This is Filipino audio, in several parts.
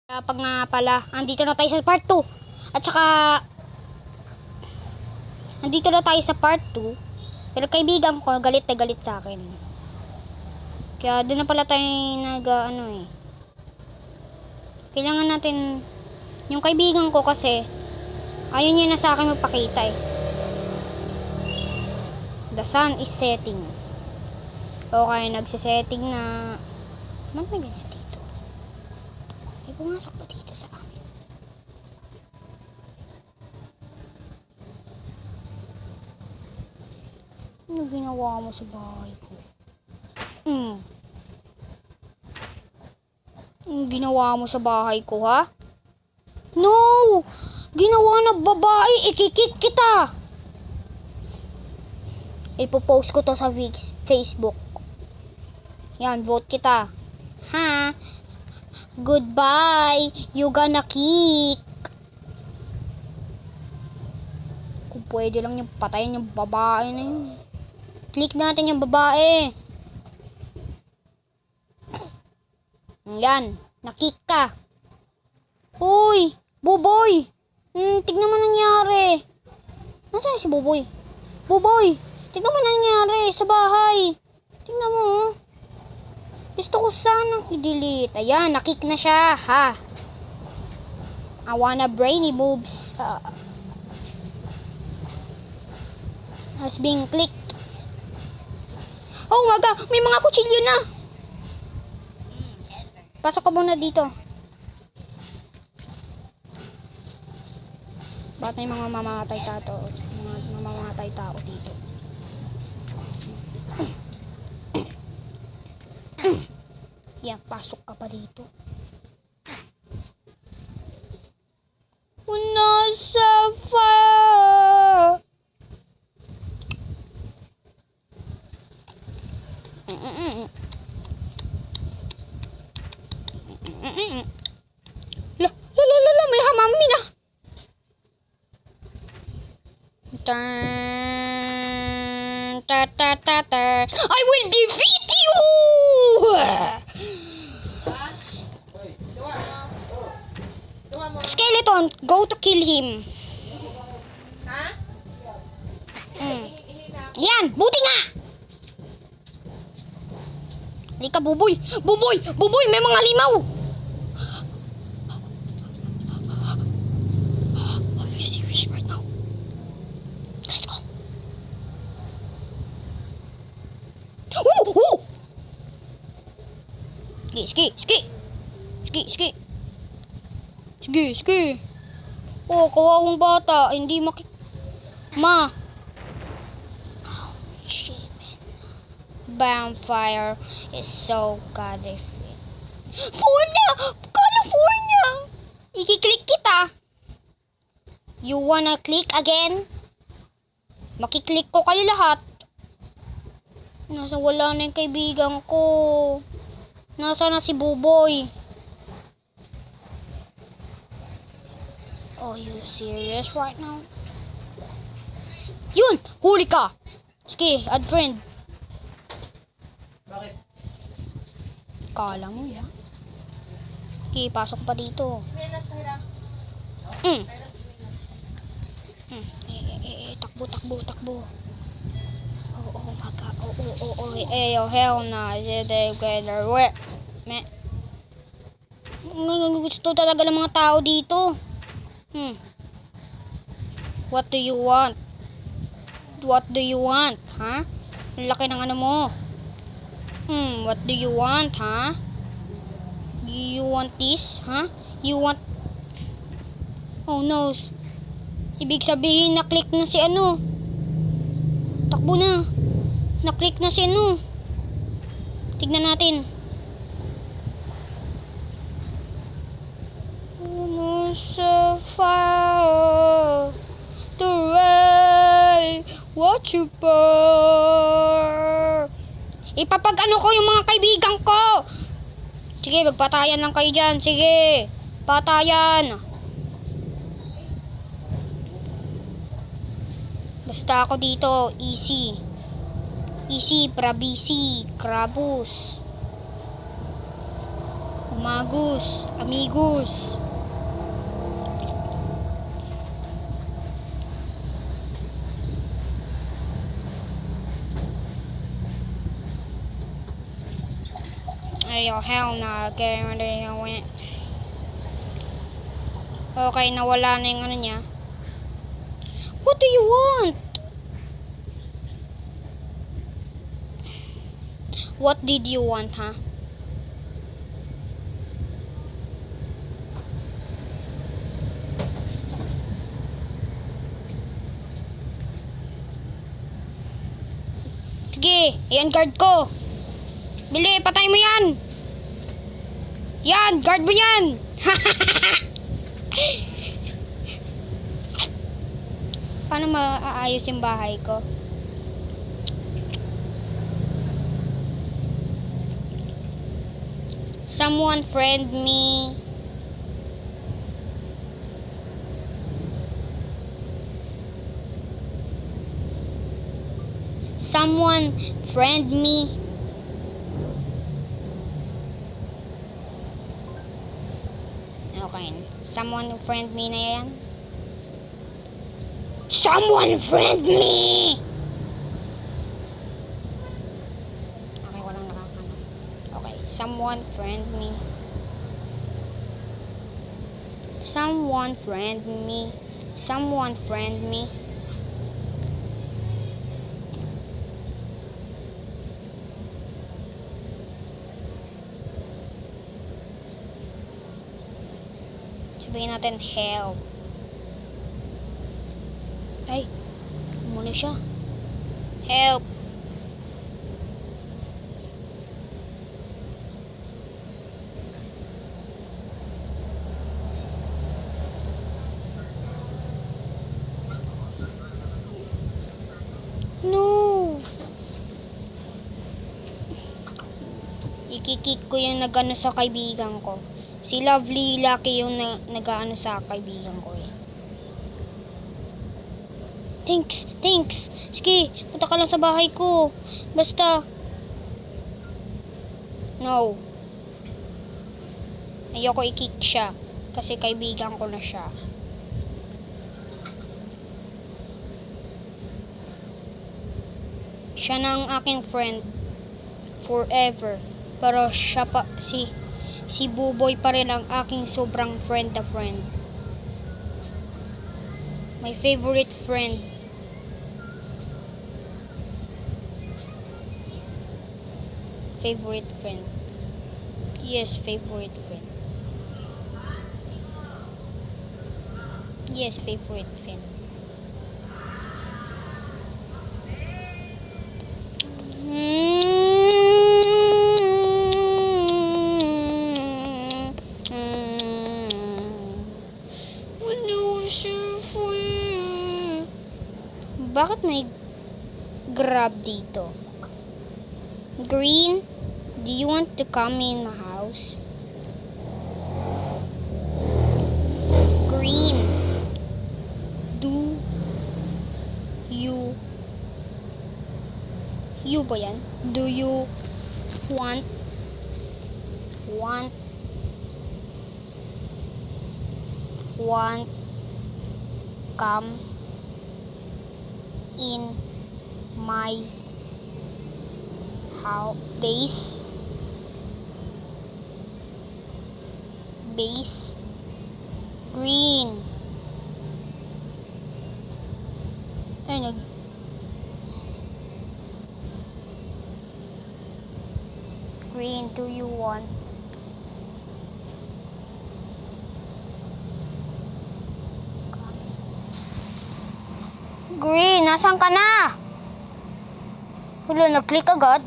Pag nga pala, andito na tayo sa part 2. At saka, andito na tayo sa part 2. Pero kaibigan ko, galit na galit sa akin. Kaya doon na pala tayo kailangan natin, yung kaibigan ko kasi, ayaw niya na sa akin magpakita eh. The sun is setting. Okay, nagsisetting na. Ba't may ganyan dito? May pumasok ba dito sa amin? Ano ginawa mo sa bahay ko? Ano ginawa mo sa bahay ko, ha? No! Ginawa na babae, ikikik kita! Ipopost ko to sa Facebook. Yan, vote kita. Ha? Goodbye! You gonna kick! Kung pwede lang yung patayin yung babae na yun. Click natin yung babae. Yan, nakick ka. Uy, Buboy! Tignan mo nangyari. Nasaan si Buboy? Buboy! Tignan mo nangyari sa bahay. Tignan mo. Gusto ko sanang i-delete. Ayan, nakick na siya. Ha? I wanna brainy moves. Has been clicked. Oh, maga. May mga kutsilyo na. Pasok ka muna dito. Bakit may mga mamamatay tao? Mga mamamatay tao dito. Yan, pasok ka pa dito. Nasa fire. La, may hamami na. I will defeat you. Skeleton, go to kill him. Yan, buti nga. Halika, Buboy. Buboy, Buboy, may mga limaw. Are you serious right now? Let's go. Woo! Sige. Oh, kawawang bata. Hindi Ma. Oh, shit, man. Vampire is so goddamn. California! Ikiklik kita. You wanna click again? Makiklik ko kayo lahat. Wala na yung kaibigan ko. Nasa na si Buboy? Oh, you serious right now? Yun! Huli ka! Sige, add friend. Bakit? Kala mo yan. Sige, pasok pa dito. Takbo. Oh my god. Hell na. Gusto talaga ng mga tao dito. What do you want? Ha? Ang laki ng ano mo. What do you want, ha? You want this, ha? You want... Oh no. Ibig sabihin, na-click na si ano. Takbo na. Na-click na si ano. Tignan natin. Sa fire to ray what you pour. Ipapag-ano ko yung mga kaibigan ko. Sige, magpatayan lang kayo dyan. Sige, patayan. Basta ako dito, easy. Brabisi, Krabus. Magus. Amigos. Ay, oh, hell na. Okay, nawala na yung ano niya. What do you want? What did you want, huh? Sige, yan guard ko. Bili, patay mo yan. Yan, guard mo yan. Paano maaayos yung bahay ko? Someone friend me. Someone friend me. Okay. Someone friend me na yan. Someone friend me! Okay, walang nakakano. Okay. Someone friend me. Someone friend me. Someone friend me. Sabihin natin help. Ay, muna siya. Help. No. Ikikik ko yung nag-ano sa kaibigan ko. Si Lovely Lucky yung nag-ano sa kaibigan ko eh. Thanks, thanks. Sige, punta ka lang sa bahay ko. Basta. No. Ayoko i-kick siya. Kasi kaibigan ko na siya. Siya na ang aking friend. Forever. Pero siya pa, si Buboy pa rin ang aking sobrang friend na friend. My favorite friend. Favorite friend. Yes, favorite friend. Yes, favorite friend. Bakit may grab dito? Green, do you want to come in my house? Green, do you ba yan? Do you want come in my house? Base green. Ay, green, do you want Green, nasan ka na? Wala, nag-click agad.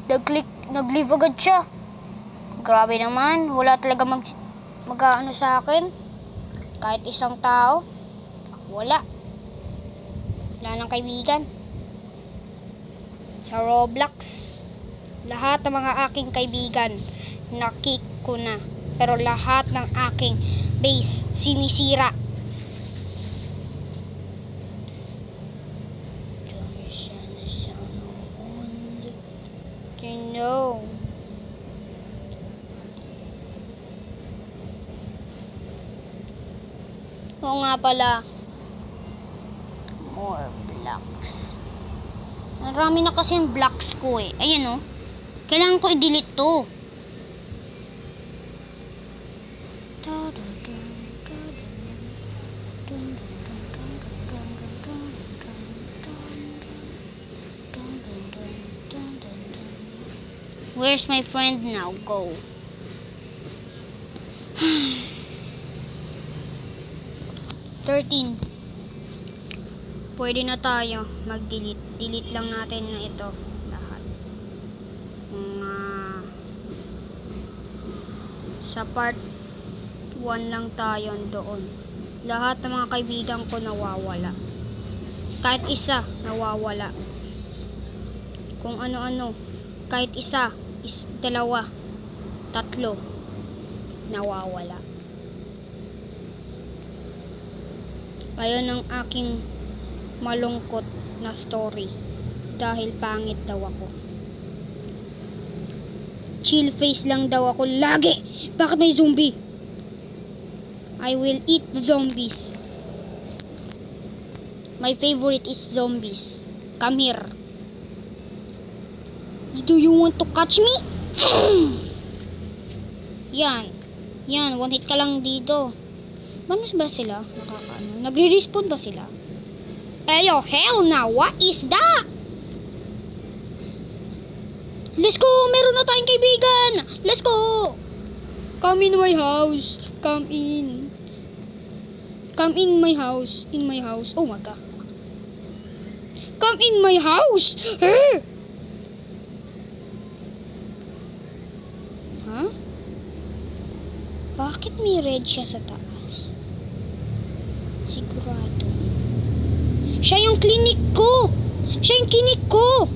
Nag-leave agad siya. Grabe naman, wala talaga mag-ano sa akin. Kahit isang tao. Wala. Wala nang kaibigan. Sa Roblox, lahat ng mga aking kaibigan, na-kick ko na. Pero lahat ng aking base, sinisira. No. Oo nga pala. More blocks. Marami na kasi yung blocks ko eh. Ayan oh. Kailangan ko i-delete to. Where's my friend now? Go. Pwede na tayo mag-delete. Delete lang natin na ito lahat. Mga sa part 1 lang tayo doon. Lahat ng mga kaibigan ko nawawala. Kahit isa nawawala. Kung ano-ano, kahit isa, dalawa, tatlo nawawala. Ayun ang aking malungkot na story dahil pangit daw ako. Chill face lang daw ako lagi. Bakit may zombie? I will eat the zombies. My favorite is zombies. Come here. Do you want to catch me? Yan. Yan, one hit ka lang dito. Manos ba sila? Nakakaano? Nagre-respawn ba sila? Ayo, hell na, what is that? Let's go! Meron na tayong kaibigan! Let's go! Come in my house. Come in. Come in my house. In my house. Oh my god. Come in my house! Huh? Huh? Bakit may red siya sa taas? Sigurado. Siya yung klinik ko! Siya yung klinik ko!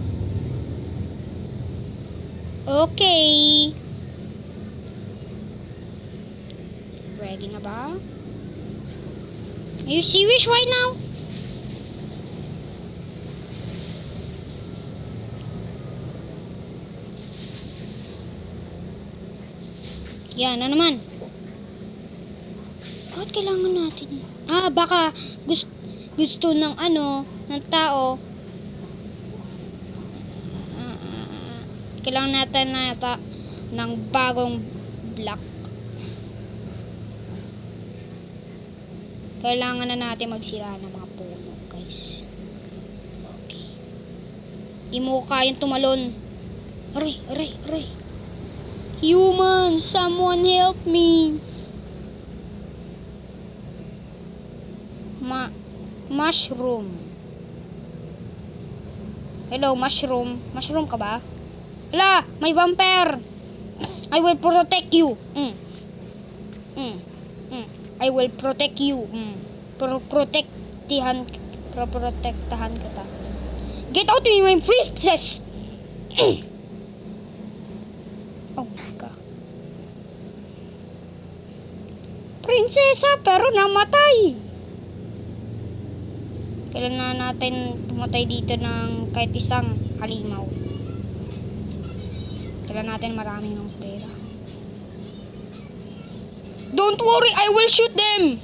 Okay. Ready na ba? Are you serious right now? Yan na naman. Bakit kailangan natin? Baka gusto ng ng tao. Kailangan natin ng bagong block. Kailangan na natin magsira ng mga puno, guys. Okay. Di mo kayang tumalon. Aray, aray, aray. Human, someone help me. Mushroom. Hello, mushroom. Mushroom ka ba? Hala, may vampire. I will protect you. I will protect you. Protektahan kita. Get out of my princess. Oh my god. Prinsesa pero namatay. Kailangan natin pumatay dito ng kahit isang halimaw. Kailangan natin marami ng pera. Don't worry, I will shoot them.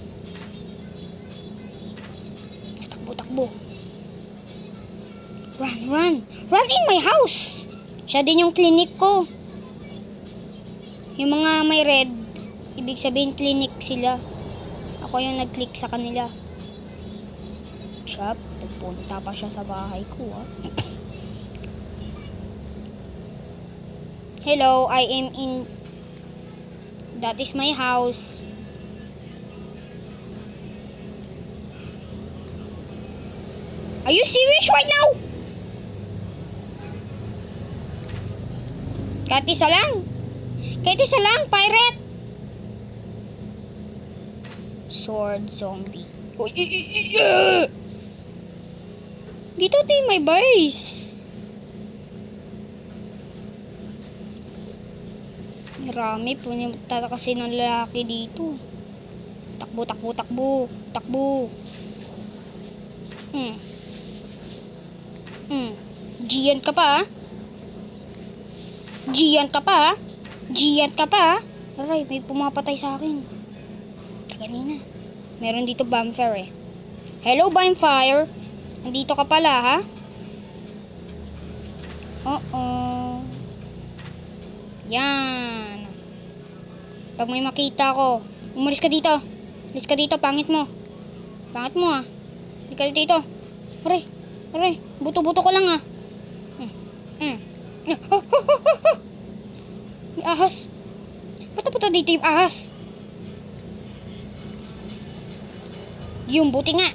Takbo, takbo. Run, run. Run in my house. Siya din yung clinic ko. Yung mga may red, ibig sabihin clinic sila. Ako yung nag-click sa kanila. Siya, pupunta pa siya sa bahay ko, Hello, I am in... That is my house. Are you serious right now? Kahit isa lang. Kahit isa lang, pirate. Sword zombie. Oh, dito tayo may base. Marami po kasi ng lalaki dito. Takbo, takbo, takbo. Takbo. Gian ka pa, Gian ka pa, Gian ka pa, Aray, may pumapatay sa akin. Kanina. Meron dito bonfire eh. Hello, bonfire. Nandito ka pala, ha? Oo. Yan. Pag may makita ko, umalis ka dito. Umalis ka dito, pangit mo. Pangit mo, ah. Umalis ka dito. Aray, aray. Buto-buto ko lang, ah. May ahas. Pata-pata dito yung ahas. Yung buti nga.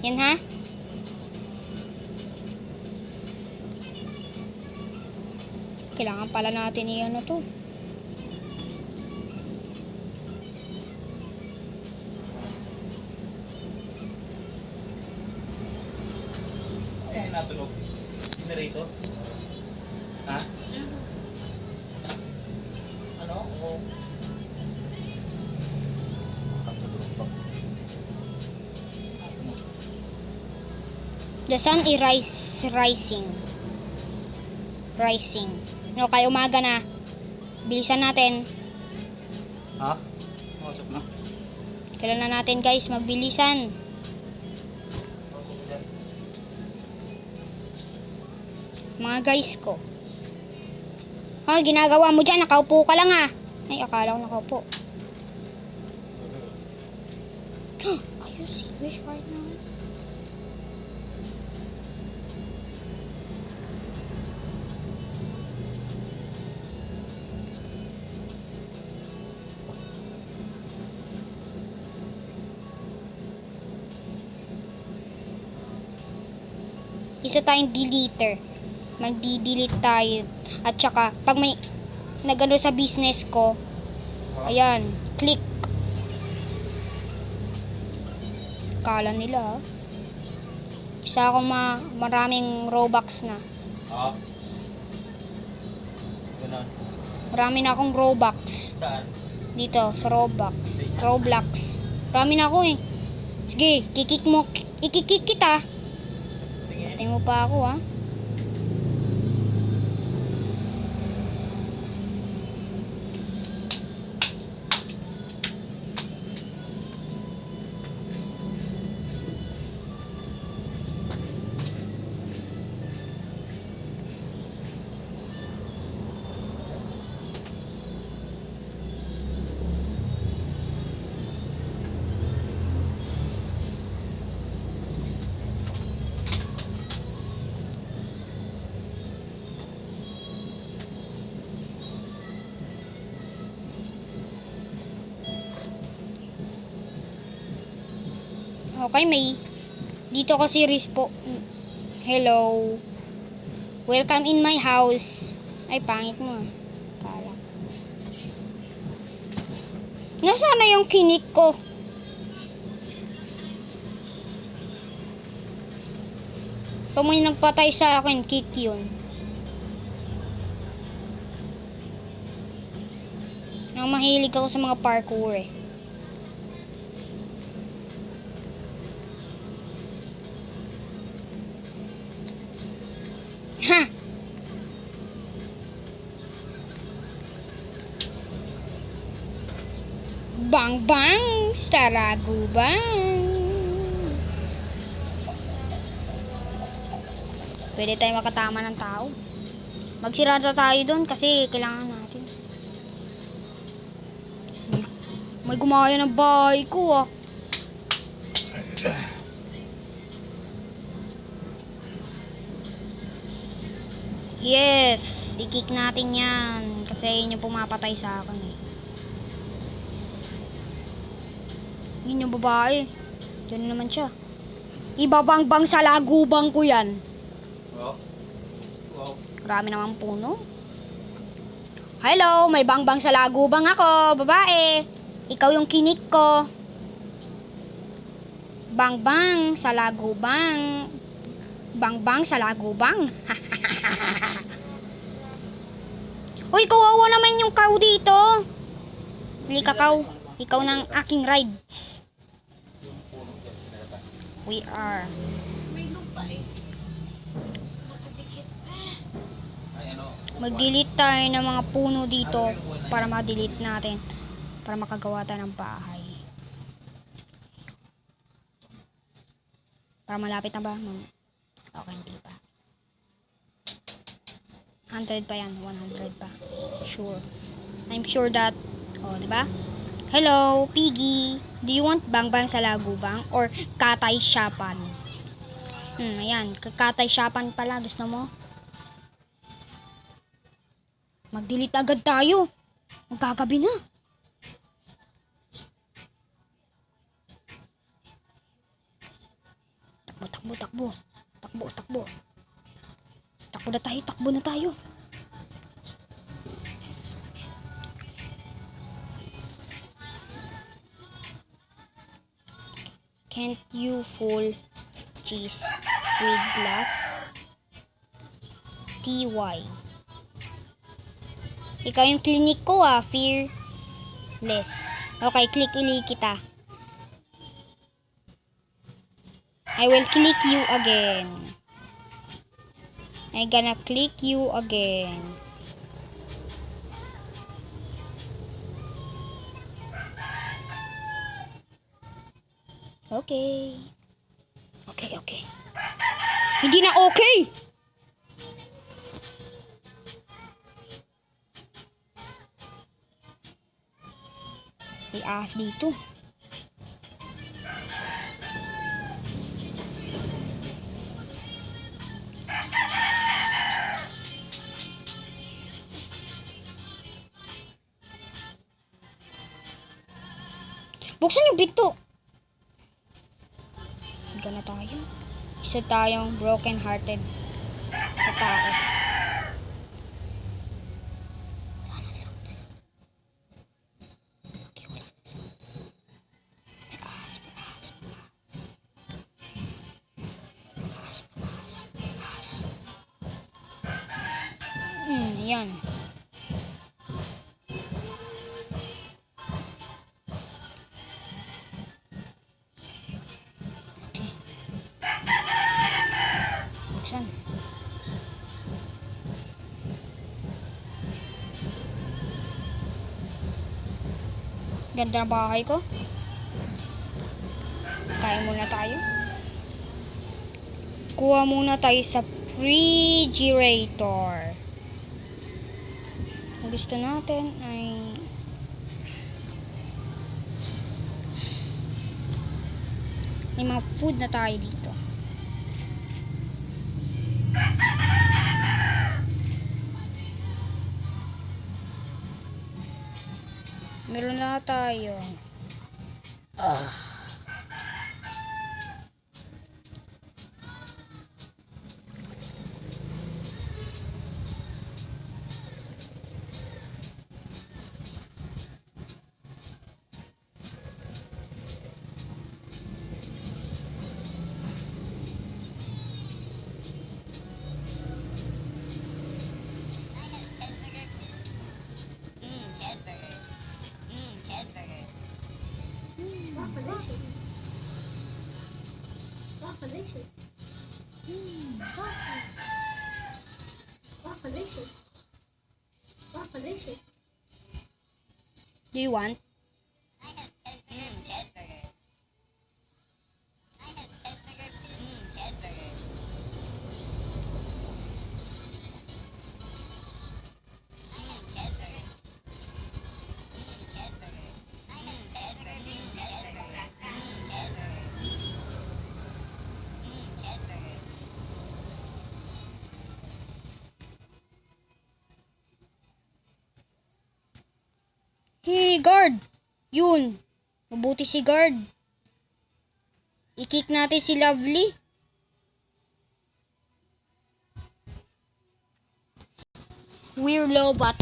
Yan, ha? Kailangan pala natin i-ano to. Ay, natulog. Narito? Ha? Ano? Oo. The sun is rising. Rising. No, kaya umaga na. Bilisan natin. Ha? Masok na. Kailan na natin, guys, magbilisan. Mga guys ko. Oh, ginagawa mo dyan. Nakaupo ka lang, ah. Ay, akala ko nakaupo. Are you serious right now? Isa tayong deleter. Magdi-delete tayo. At saka, pag may nagano sa business ko, ayan, click. Kala nila, ha? Isa akong maraming Robux na. Ha? Ganun. Marami na akong Robux. Saan? Dito, sa Robux. Roblox. Marami na ako eh. Sige, kikik mo. Ikikik kita. Tingin. Tingin mo pa ako, ha? Okay, may dito kasi respo. Hello. Welcome in my house. Ay, pangit mo, ah. Kala. Nasaan na yung kinik ko? Pag may nagpatay sa akin, kick yun. Nang mahilig ako sa mga parkour eh. Ha! Bang bang! Saragu bang! Pwede tayo makatama ng tao. Magsirada tayo doon kasi kailangan natin. May gumaya ng bahay ko, ah. Yes! I-kick natin yan. Kasi yun yung pumapatay sa akin eh. Yun yung babae. Diyan naman siya. Ibabangbang sa lagubang ko yan. Wow. Wow. Marami naman puno. Hello! May bangbang sa lagubang ako. Babae. Ikaw yung kinik ko. Bangbang sa lagubang. Bangbang sa lagubang. Uy, kawawa naman yung cow dito. Hindi ka cow. Ikaw ng aking rides. We are. May lupa eh. Ay, ano? Mag-delete tayo ng mga puno dito para ma-delete natin. Para makagawa tayo ng bahay. Para malapit na ba? Okay, hindi pa. 100 pa yan. 100 pa. Sure. I'm sure that... Oh, diba? Hello, Piggy. Do you want bangbang sa lagubang? Or katay shapan? Ayan. Katay shapan pala. Gusto mo? Mag-delete agad tayo. Magkagabi na. Takbo, takbo, takbo. Takbo, takbo. Takbo na tayo, takbo na tayo. Can't you full cheese with glass? TY. Ikaw yung clinic ko fearless. Okay, click uli kita. I will click you again. I gonna click you again. Okay. Okay. Hindi na okay! May ahas dito. Buksan yung pinto. Higa na tayo. Isa tayong broken hearted sa tao. Wala na sounds. Okay, wala na sounds. May ahas. Ahas. Yan. Buksan. Ganda ng bahay ko. Kain muna tayo. Kuha muna tayo sa refrigerator. Ang gusto natin ay may mga food na tayo dito. Meron na tayo. Do you want? Hey, guard! Yun. Mabuti si guard. I-kick natin si Lovely. We're low but